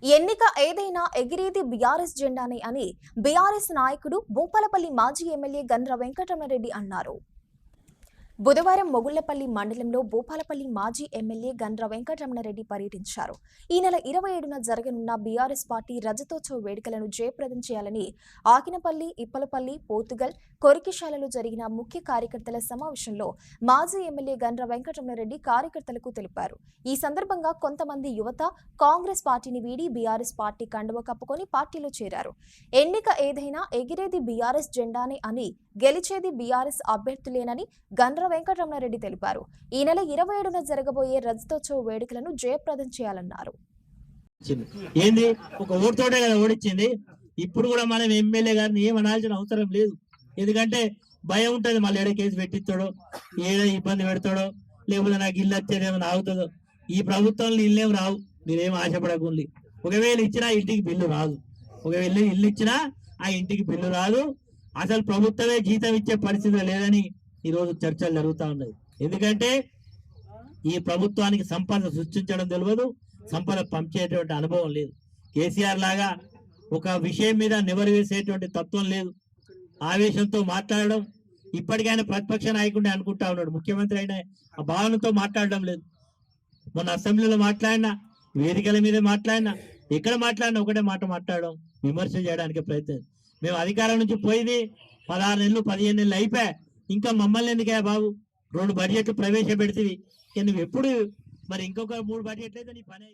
ఎన్నిక ఏదైనా ఎగిరేది బీఆర్ఎస్ జెండానే అని బీఆర్ఎస్ నాయకుడు భూపాలపల్లి మాజీ ఎమ్మెల్యే గండ్ర వెంకటరమణరెడ్డి అన్నారు. బుధవారం మొగుళ్లపల్లి మండలంలో భూపాలపల్లి మాజీ ఎమ్మెల్యే గండ్ర వెంకటరమణరెడ్డి పర్యటించారు. ఈ నెల 27న జరగనున్న బీఆర్ఎస్ పార్టీ రజతోత్సవ వేడుకలను జయప్రదం చేయాలని ఆకినపల్లి, ఇప్పలపల్లి, పోతుగల్, కొరికిశాలలో జరిగిన ముఖ్య కార్యకర్తల సమావేశంలో మాజీ ఎమ్మెల్యే గండ్ర వెంకటరమణరెడ్డి కార్యకర్తలకు తెలిపారు. ఈ సందర్భంగా కొంతమంది యువత కాంగ్రెస్ పార్టీని వీడి బీఆర్ఎస్ పార్టీ కండువ కప్పుకొని పార్టీలో చేరారు. ఎన్నిక ఏదైనా ఎగిరేది బీఆర్ఎస్ జెండానే అని, గెలిచేది బీఆర్ఎస్ అభ్యర్థులేనని గండ్ర వెంకటరమణరెడ్డి తెలిపారు. ఈ నెల 27న జరగబోయే రజతోత్సవ వేడుకలను జయప్రదం చేయాలన్నారు. ఏంది ఒక ఓటుతోటే కదా ఓడిచ్చింది. ఇప్పుడు కూడా మనం ఎమ్మెల్యే గారిని ఏమనాల్సిన అవసరం లేదు. ఎందుకంటే భయం ఉంటది, మళ్ళీ ఏదో కేసు పెట్టిస్తాడో, ఏదో ఇబ్బంది పెడతాడో, లేకపోతే నాకు ఇల్లు వచ్చేదేమో ఆగుతుందో. ఈ ప్రభుత్వంలో ఇల్లేం రావు, మీరేం ఆశపడకుండా. ఒకవేళ ఇచ్చినా ఇంటికి బిల్లు రాదు, ఒకవేళ ఇల్లు ఇచ్చినా ఆ ఇంటికి బిల్లు రాదు. అసలు ప్రభుత్వమే జీతం ఇచ్చే పరిస్థితి లేదని ఈరోజు చర్చలు జరుగుతూ ఉన్నాయి. ఎందుకంటే ఈ ప్రభుత్వానికి సంపద సృష్టించడం తెలియదు, సంపద పంచేటువంటి అనుభవం లేదు. కేసీఆర్ లాగా ఒక విషయం మీద నివరి వేసేటువంటి తత్వం లేదు. ఆవేశంతో మాట్లాడడం, ఇప్పటికైనా ప్రతిపక్ష నాయకుడిని అనుకుంటా ఉన్నాడు, ముఖ్యమంత్రి అయినా ఆ భావనతో మాట్లాడడం లేదు. మొన్న అసెంబ్లీలో మాట్లాడినా, వేదికల మీద మాట్లాడినా, ఎక్కడ మాట్లాడినా ఒకటే మాట మాట్లాడడం, విమర్శ చేయడానికి ప్రయత్నం. మేము అధికారం నుంచి పోయింది 16 నెలలు 15 నెలలు అయిపోయా, ఇంకా మమ్మల్ని ఎందుకయ్యా బాబు 2 బడ్జెట్లు ప్రవేశపెడితే నువ్వు ఎప్పుడు మరి ఇంకొక 3 బడ్జెట్లు అయితే నీ పని